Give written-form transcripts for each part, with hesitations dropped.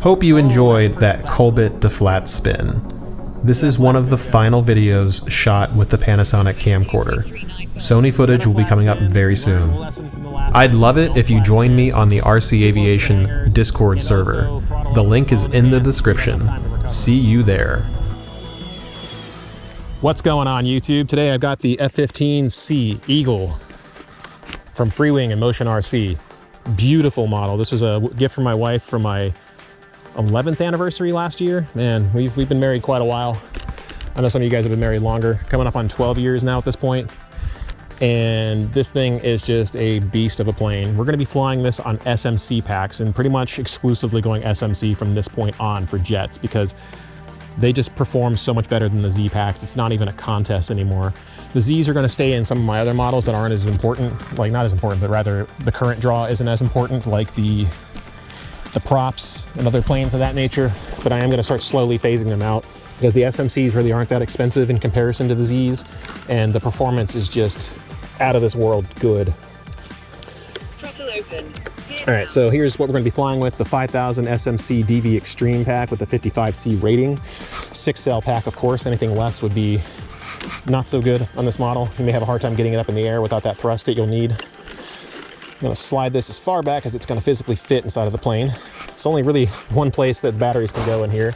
Hope you enjoyed that Kulbit to flat spin. This is one of the final videos shot with the Panasonic camcorder. Sony footage will be coming up very soon. I'd love it if you join me on the RC Aviation Discord server. The link is in the description. See you there. What's going on YouTube? Today I've got the F-15C Eagle from Freewing and Motion RC. Beautiful model. This was a gift from my wife for my 11th anniversary last year. Man, we've been married quite a while. I know some of you guys have been married longer, coming up on 12 years now at this point. And this thing is just a beast of a plane. We're gonna be flying this on SMC packs and pretty much exclusively going SMC from this point on for jets because they just perform so much better than the Z packs. It's not even a contest anymore. The Zs are gonna stay in some of my other models that aren't as important, like not as important, but rather the current draw isn't as important, like the props and other planes of that nature. But I am gonna start slowly phasing them out because the SMCs really aren't that expensive in comparison to the Zs, and the performance is just out of this world good. Throttle open. All right, so here's what we're gonna be flying with: the 5000 SMC DV Extreme pack with the 55C rating. 6-cell pack, of course. Anything less would be not so good on this model. You may have a hard time getting it up in the air without that thrust that you'll need. I'm gonna slide this as far back as it's gonna physically fit inside of the plane. It's only really one place that the batteries can go in here,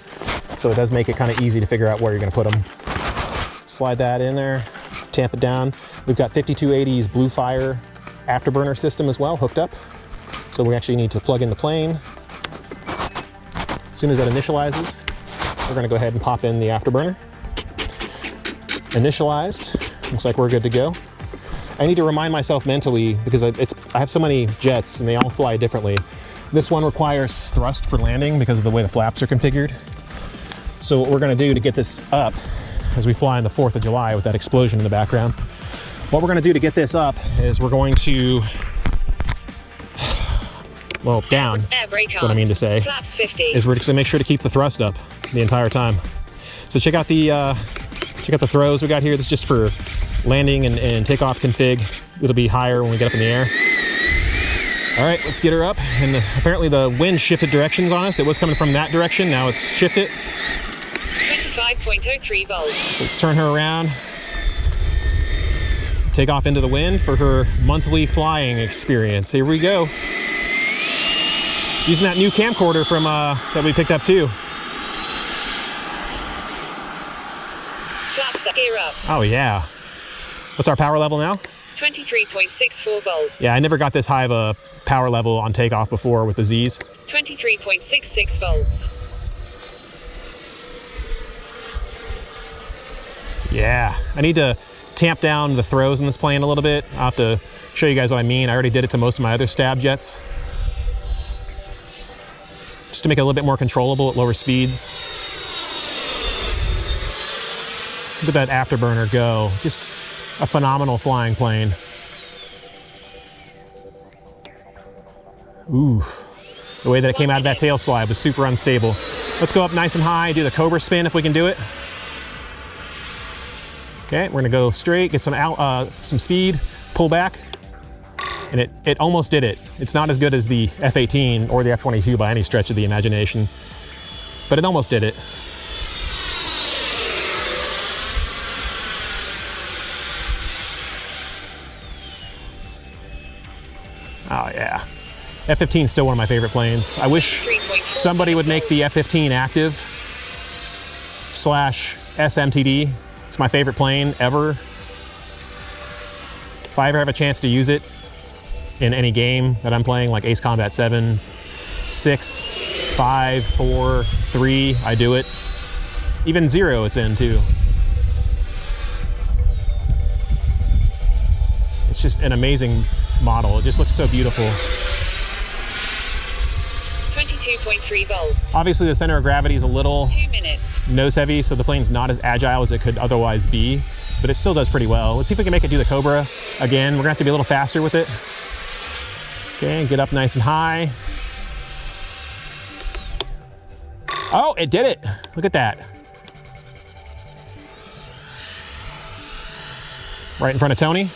so it does make it kind of easy to figure out where you're gonna put them. Slide that in there, tamp it down. We've got 5280's BlueFire afterburner system as well hooked up. So we actually need to plug in the plane. As soon as that initializes, we're gonna go ahead and pop in the afterburner. Initialized, looks like we're good to go. I need to remind myself mentally, because I have so many jets and they all fly differently. This one requires thrust for landing because of the way the flaps are configured. So what we're gonna do to get this up as we fly on the 4th of July with that explosion in the background, what we're gonna do to get this up is we're going to, well, down, that's what I mean to say, Flaps 50. is we're just gonna make sure to keep the thrust up the entire time. So check out the throws we got here. This is just for landing and takeoff config. It'll be higher when we get up in the air. All right, let's get her up. And apparently the wind shifted directions on us. It was coming from that direction, now it's shifted. 25.03 volts. Let's turn her around. Take off into the wind for her monthly flying experience. Here we go. Using that new camcorder from that we picked up too. Flaps gear up. Oh yeah. What's our power level now? 23.64 volts. Yeah, I never got this high of a power level on takeoff before with the Zs. 23.66 volts. Yeah, I need to tamp down the throws in this plane a little bit. I'll have to show you guys what I mean. I already did it to most of my other stab jets. Just to make it a little bit more controllable at lower speeds. Look at that afterburner go. Just a phenomenal flying plane. Ooh, the way that it came out of that tail slide was super unstable. Let's go up nice and high, do the Cobra spin if we can do it. Okay, we're gonna go straight, get some speed, pull back, and it almost did it. It's not as good as the F-18 or the F-22 by any stretch of the imagination, but it almost did it. Oh yeah, F-15 is still one of my favorite planes. I wish somebody would make the F-15 active / SMTD. It's my favorite plane ever. If I ever have a chance to use it in any game that I'm playing, like Ace Combat 7, 6, 5, 4, 3, I do it. Even 0 it's in too. It's just an amazing model. It just looks so beautiful. 22.3 volts. Obviously the center of gravity is a little 2 minutes. nose heavy, so the plane's not as agile as it could otherwise be, but it still does pretty well. Let's see if we can make it do the Cobra again. We're gonna have to be a little faster with it. Okay, get up nice and high. Oh, it did it. Look at that. Right in front of Tony.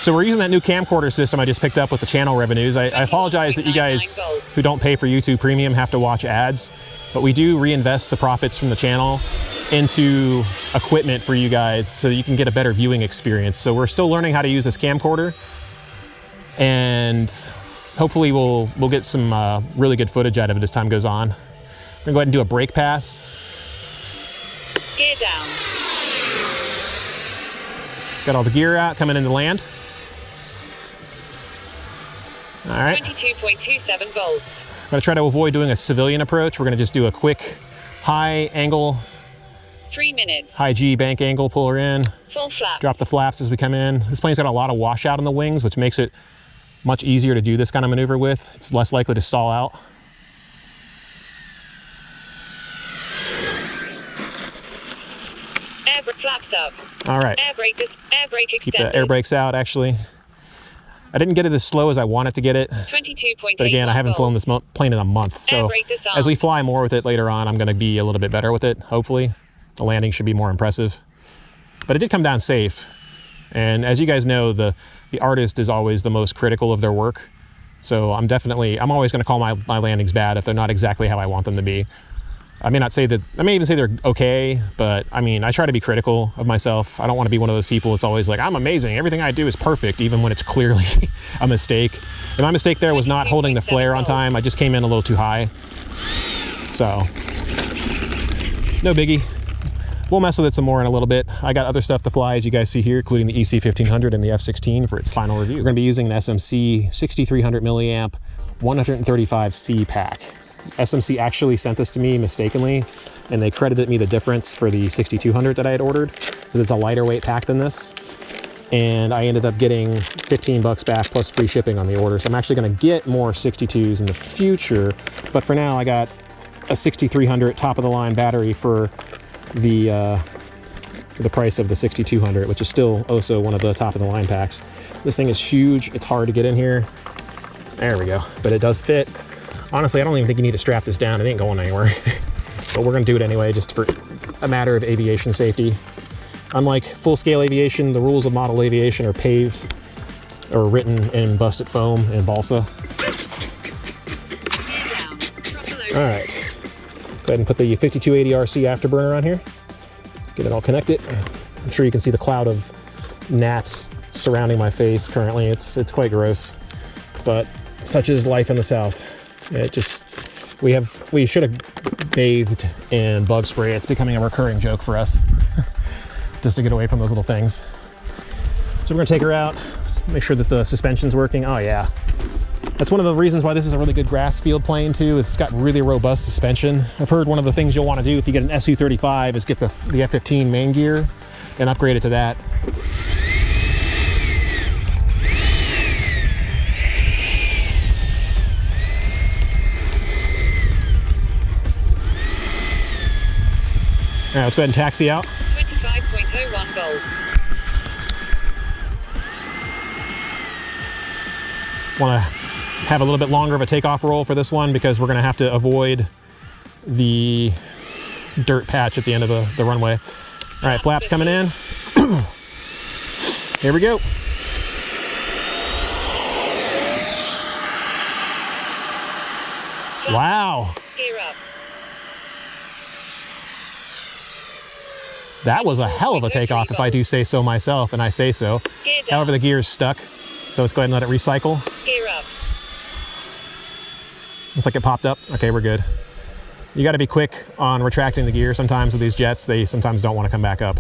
So we're using that new camcorder system I just picked up with the channel revenues. I apologize that you guys who don't pay for YouTube Premium have to watch ads, but we do reinvest the profits from the channel into equipment for you guys so you can get a better viewing experience. So we're still learning how to use this camcorder, and hopefully we'll get some really good footage out of it as time goes on. We're gonna go ahead and do a brake pass. Gear down. Got all the gear out, coming into land. All right. 22.27 volts. I'm gonna try to avoid doing a civilian approach. We're gonna just do a quick high angle, 3 minutes. high G bank angle, pull her in, Full flaps. drop the flaps as we come in. This plane's got a lot of washout on the wings, which makes it much easier to do this kind of maneuver with. It's less likely to stall out. Air brake flaps up. All right. Air brake Keep extended. the air brakes out, actually. I didn't get it as slow as I wanted to get it. 22.8. But again, I haven't flown this plane in a month. So brake disarmed. as we fly more with it later on, I'm gonna be a little bit better with it, hopefully. The landing should be more impressive. But it did come down safe. And as you guys know, the artist is always the most critical of their work. So I'm always gonna call my landings bad if they're not exactly how I want them to be. I may even say they're okay, but I mean, I try to be critical of myself. I don't want to be one of those people that's always like, I'm amazing, everything I do is perfect, even when it's clearly a mistake. And my mistake there was not holding the flare on time. I just came in a little too high. So, no biggie. We'll mess with it some more in a little bit. I got other stuff to fly, as you guys see here, including the EC1500 and the F16 for its final review. We're gonna be using an SMC 6300 milliamp 135C pack. SMC actually sent this to me mistakenly, and they credited me the difference for the 6200 that I had ordered, because it's a lighter weight pack than this. And I ended up getting 15 bucks back plus free shipping on the order. So I'm actually gonna get more 62s in the future, but for now I got a 6300 top of the line battery for the price of the 6200, which is still also one of the top of the line packs. This thing is huge, it's hard to get in here. There we go, but it does fit. Honestly, I don't even think you need to strap this down. It ain't going anywhere. But we're gonna do it anyway, just for a matter of aviation safety. Unlike full-scale aviation, the rules of model aviation are paved or written in busted foam and balsa. All right, go ahead and put the 5280RC afterburner on here. Get it all connected. I'm sure you can see the cloud of gnats surrounding my face currently. It's quite gross, but such is life in the South. We should have bathed in bug spray. It's becoming a recurring joke for us, just to get away from those little things. So we're gonna take her out, make sure that the suspension's working. Oh yeah. That's one of the reasons why this is a really good grass field plane too, is it's got really robust suspension. I've heard one of the things you'll wanna do if you get an SU-35 is get the F-15 main gear and upgrade it to that. All right, let's go ahead and taxi out. 25.01 volts. Want to have a little bit longer of a takeoff roll for this one because we're going to have to avoid the dirt patch at the end of the runway. All right, flaps coming in. Here we go. Wow. Gear up. That was a hell of a takeoff if I do say so myself, and I say so. Gear down. However, the gear is stuck, so let's go ahead and let it recycle. Gear up. Looks like it popped up. Okay, we're good. You got to be quick on retracting the gear. Sometimes with these jets, they sometimes don't want to come back up.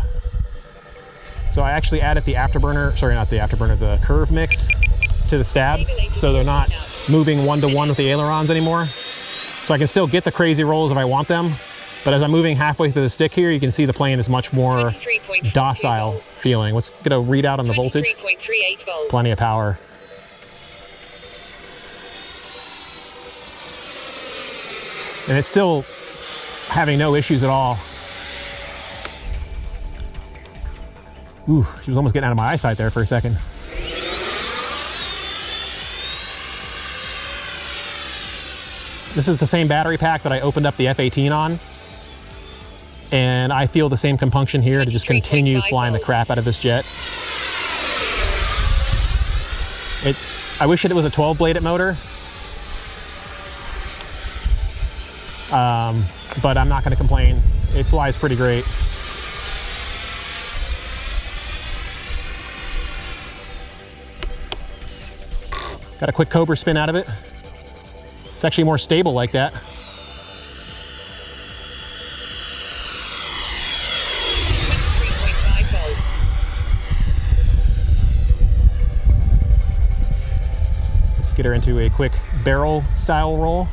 So I actually added the afterburner, sorry, not the afterburner, the curve mix to the stabs, so they're not moving one-to-one with the ailerons anymore. So I can still get the crazy rolls if I want them. But as I'm moving halfway through the stick here, you can see the plane is much more docile feeling. Let's get a readout on the voltage. 23.38 volts. Plenty of power. And it's still having no issues at all. Ooh, she was almost getting out of my eyesight there for a second. This is the same battery pack that I opened up the F-18 on. And I feel the same compunction here to just continue flying the crap out of this jet. I wish it was a 12-bladed motor. But I'm not going to complain. It flies pretty great. Got a quick Cobra spin out of it. It's actually more stable like that. Let's get her into a quick barrel style roll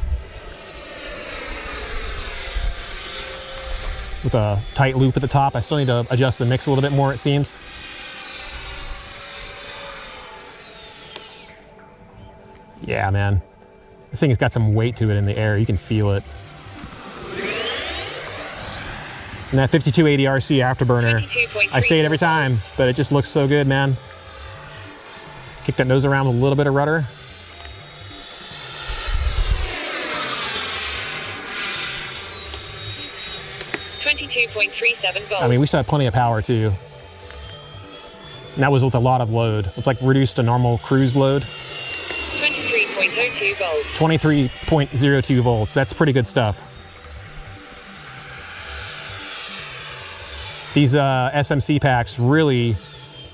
with a tight loop at the top. I still need to adjust the mix a little bit more, it seems. Yeah, man. This thing has got some weight to it in the air. You can feel it. And that 5280 RC afterburner, I say it every time, but it just looks so good, man. Kick that nose around with a little bit of rudder. I mean, we still have plenty of power too. And that was with a lot of load. It's like reduced to normal cruise load. 23.02 volts. 23.02 volts. That's pretty good stuff. These SMC packs really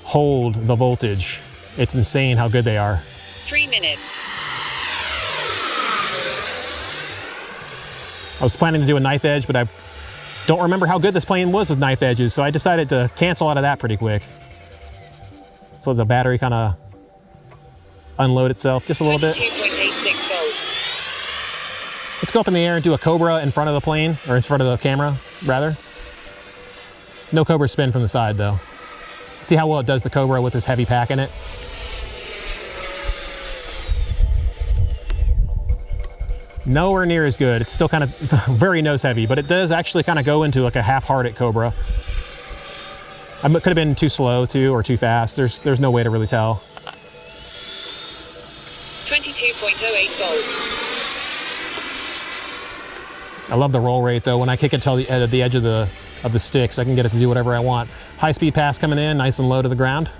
hold the voltage. It's insane how good they are. 3 minutes. I was planning to do a knife edge, but I don't remember how good this plane was with knife edges, so I decided to cancel out of that pretty quick. So the battery kind of unload itself just a little bit. 22.86 volts. Let's go up in the air and do a Cobra in front of the plane, or in front of the camera, rather. No Cobra spin from the side, though. See how well it does the Cobra with this heavy pack in it? Nowhere near as good. It's still kind of very nose heavy, but it does actually kind of go into like a half-hearted Cobra. It could have been too slow too, or too fast. There's no way to really tell. 22.08 volts. I love the roll rate though. When I kick it to the edge of the sticks, I can get it to do whatever I want. High speed pass coming in, nice and low to the ground.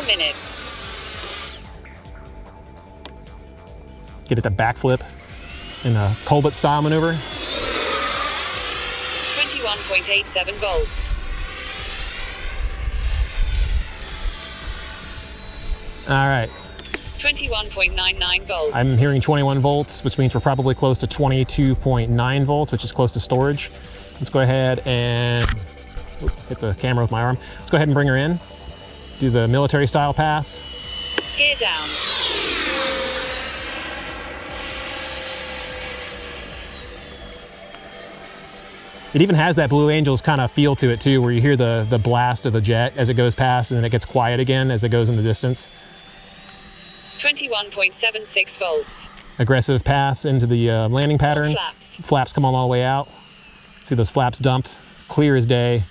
Minutes. Get it to backflip in a Kulbit style maneuver. 21.87 volts. All right. 21.99 volts. I'm hearing 21 volts, which means we're probably close to 22.9 volts, which is close to storage. Let's go ahead and hit the camera with my arm. Let's go ahead and bring her in. Do the military style pass. Gear down. It even has that Blue Angels kind of feel to it too, where you hear the blast of the jet as it goes past and then it gets quiet again as it goes in the distance. 21.76 volts. Aggressive pass into the landing pattern. Flaps. Flaps come all the way out. See those flaps dumped, clear as day.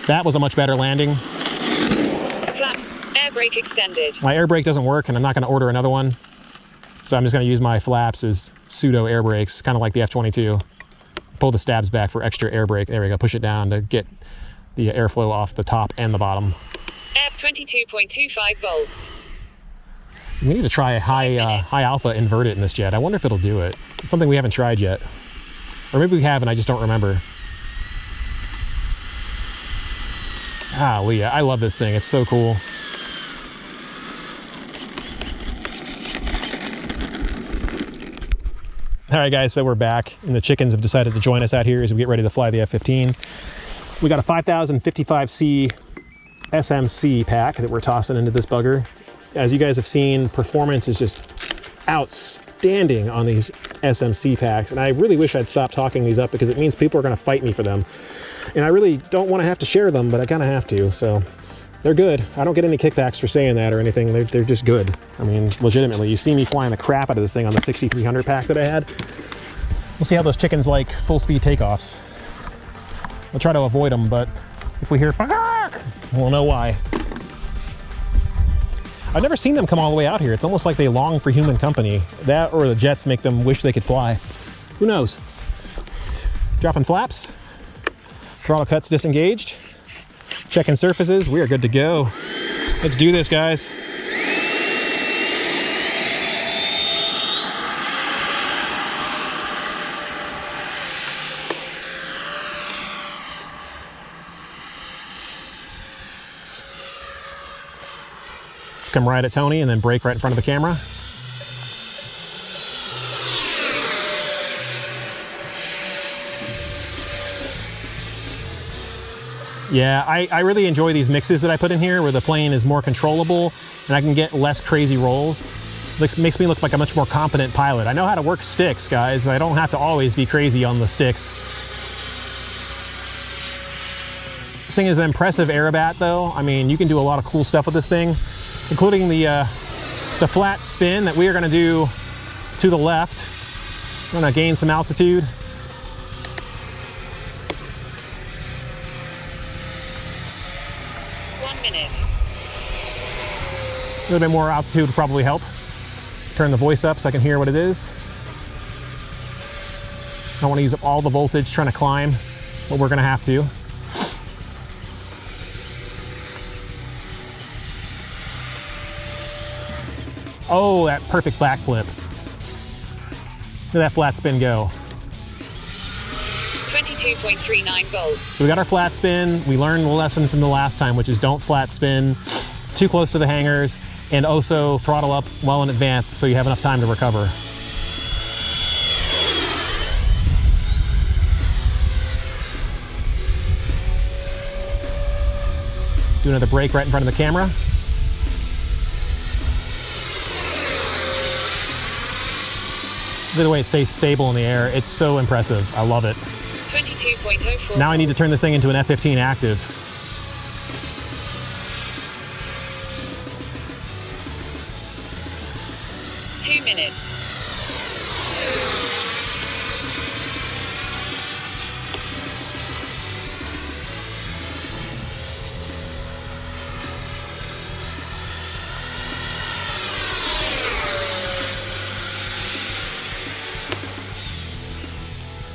That was a much better landing. Flaps, air brake extended. My air brake doesn't work and I'm not gonna order another one. So I'm just gonna use my flaps as pseudo air brakes, kind of like the F-22. Pull the stabs back for extra air brake. There we go, push it down to get the airflow off the top and the bottom. Air 22.25 volts. We need to try a high alpha inverted in this jet. I wonder if it'll do it. It's something we haven't tried yet. Or maybe we have and I just don't remember. Golly, I love this thing. It's so cool. All right, guys, so we're back, and the chickens have decided to join us out here as we get ready to fly the F-15. We got a 5055C SMC pack that we're tossing into this bugger. As you guys have seen, performance is just outstanding on these SMC packs, and I really wish I'd stop talking these up because it means people are going to fight me for them. And I really don't want to have to share them, but I kind of have to, so they're good. I don't get any kickbacks for saying that or anything. They're just good. I mean, legitimately, you see me flying the crap out of this thing on the 6300 pack that I had. We'll see how those chickens like full speed takeoffs. We'll try to avoid them, but if we hear we'll know why. I've never seen them come all the way out here. It's almost like they long for human company. That or the jets make them wish they could fly. Who knows? Dropping flaps. Throttle cuts disengaged. Checking surfaces. We are good to go. Let's do this, guys. Come right at Tony and then brake right in front of the camera. Yeah, I really enjoy these mixes that I put in here where the plane is more controllable and I can get less crazy rolls. Makes me look like a much more competent pilot. I know how to work sticks, guys. I don't have to always be crazy on the sticks. This thing is an impressive aerobat though. I mean, you can do a lot of cool stuff with this thing, including the flat spin that we are gonna do to the left. I'm gonna gain some altitude. A little bit more altitude would probably help. Turn the voice up so I can hear what it is. I don't want to use up all the voltage trying to climb, but we're gonna have to. Oh, that perfect backflip. Look at that flat spin go. 22.39 volts. So we got our flat spin. We learned the lesson from the last time, which is don't flat spin too close to the hangars, and also throttle up well in advance so you have enough time to recover. Do another brake right in front of the camera. Look at the way it stays stable in the air. It's so impressive. I love it. 22.04. Now I need to turn this thing into an F-15 active.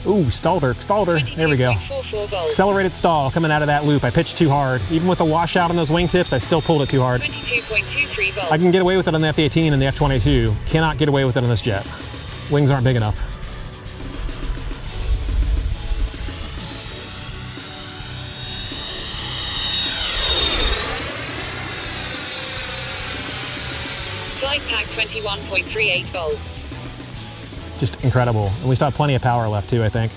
Ooh, stalled her. There we go. Accelerated stall coming out of that loop. I pitched too hard. Even with the washout on those wingtips, I still pulled it too hard. 22.23 volts. I can get away with it on the F-18 and the F-22. Cannot get away with it on this jet. Wings aren't big enough. Flight pack 21.38 volts. Just incredible. And we still have plenty of power left too, I think.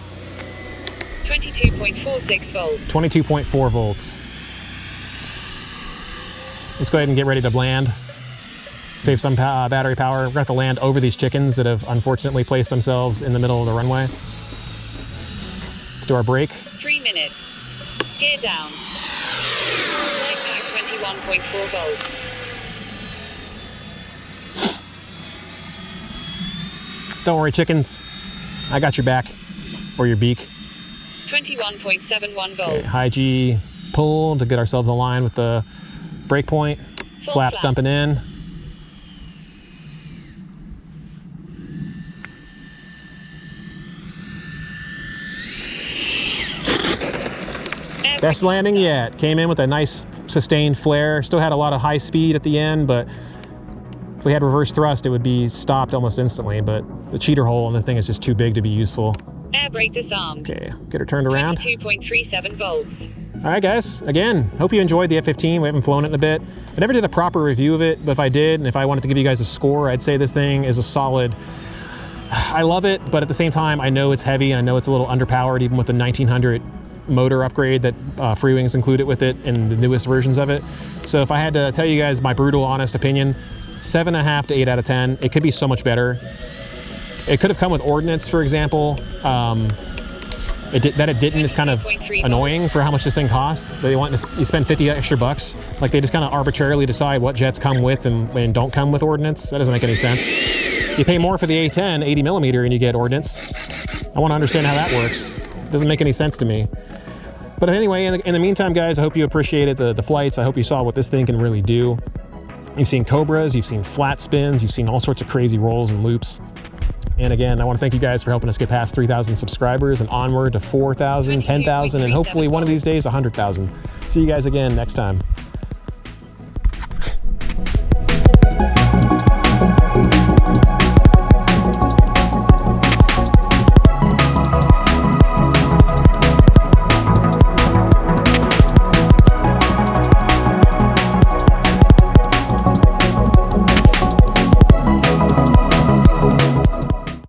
22.46 volts. 22.4 volts. Let's go ahead and get ready to land. Save some battery power. We're gonna have to land over these chickens that have unfortunately placed themselves in the middle of the runway. Let's do our brake. 3 minutes. Gear down. Flight pack 21.4 volts. Don't worry, chickens. I got your back, or your beak. 21.71 volts. Okay, high G pull to get ourselves aligned with the brake point. Flaps dumping in. Best landing yet. Came in with a nice sustained flare. Still had a lot of high speed at the end, but if we had reverse thrust, it would be stopped almost instantly, but the cheater hole on the thing is just too big to be useful. Air brake disarmed. Okay, get her turned around. 22.37 volts. All right, guys, again, hope you enjoyed the F-15. We haven't flown it in a bit. I never did a proper review of it, but if I did, and if I wanted to give you guys a score, I'd say this thing is a solid. I love it, but at the same time, I know it's heavy, and I know it's a little underpowered, even with the 1900 motor upgrade that Freewings included with it in the newest versions of it. So if I had to tell you guys my brutal, honest opinion, 7.5 to 8 out of 10. It could be so much better. It could have come with ordnance, for example. It didn't is kind of annoying for how much this thing costs. They want to you spend 50 extra bucks. Like they just kind of arbitrarily decide what jets come with and don't come with ordnance. That doesn't make any sense. You pay more for the A10 80 millimeter and you get ordnance. I want to understand how that works. It doesn't make any sense to me. But anyway, in the meantime, guys, I hope you appreciated the flights. I hope you saw what this thing can really do. You've seen Cobras, you've seen flat spins, you've seen all sorts of crazy rolls and loops. And again, I want to thank you guys for helping us get past 3,000 subscribers and onward to 4,000, 10,000, and hopefully one of these days 100,000. See you guys again next time.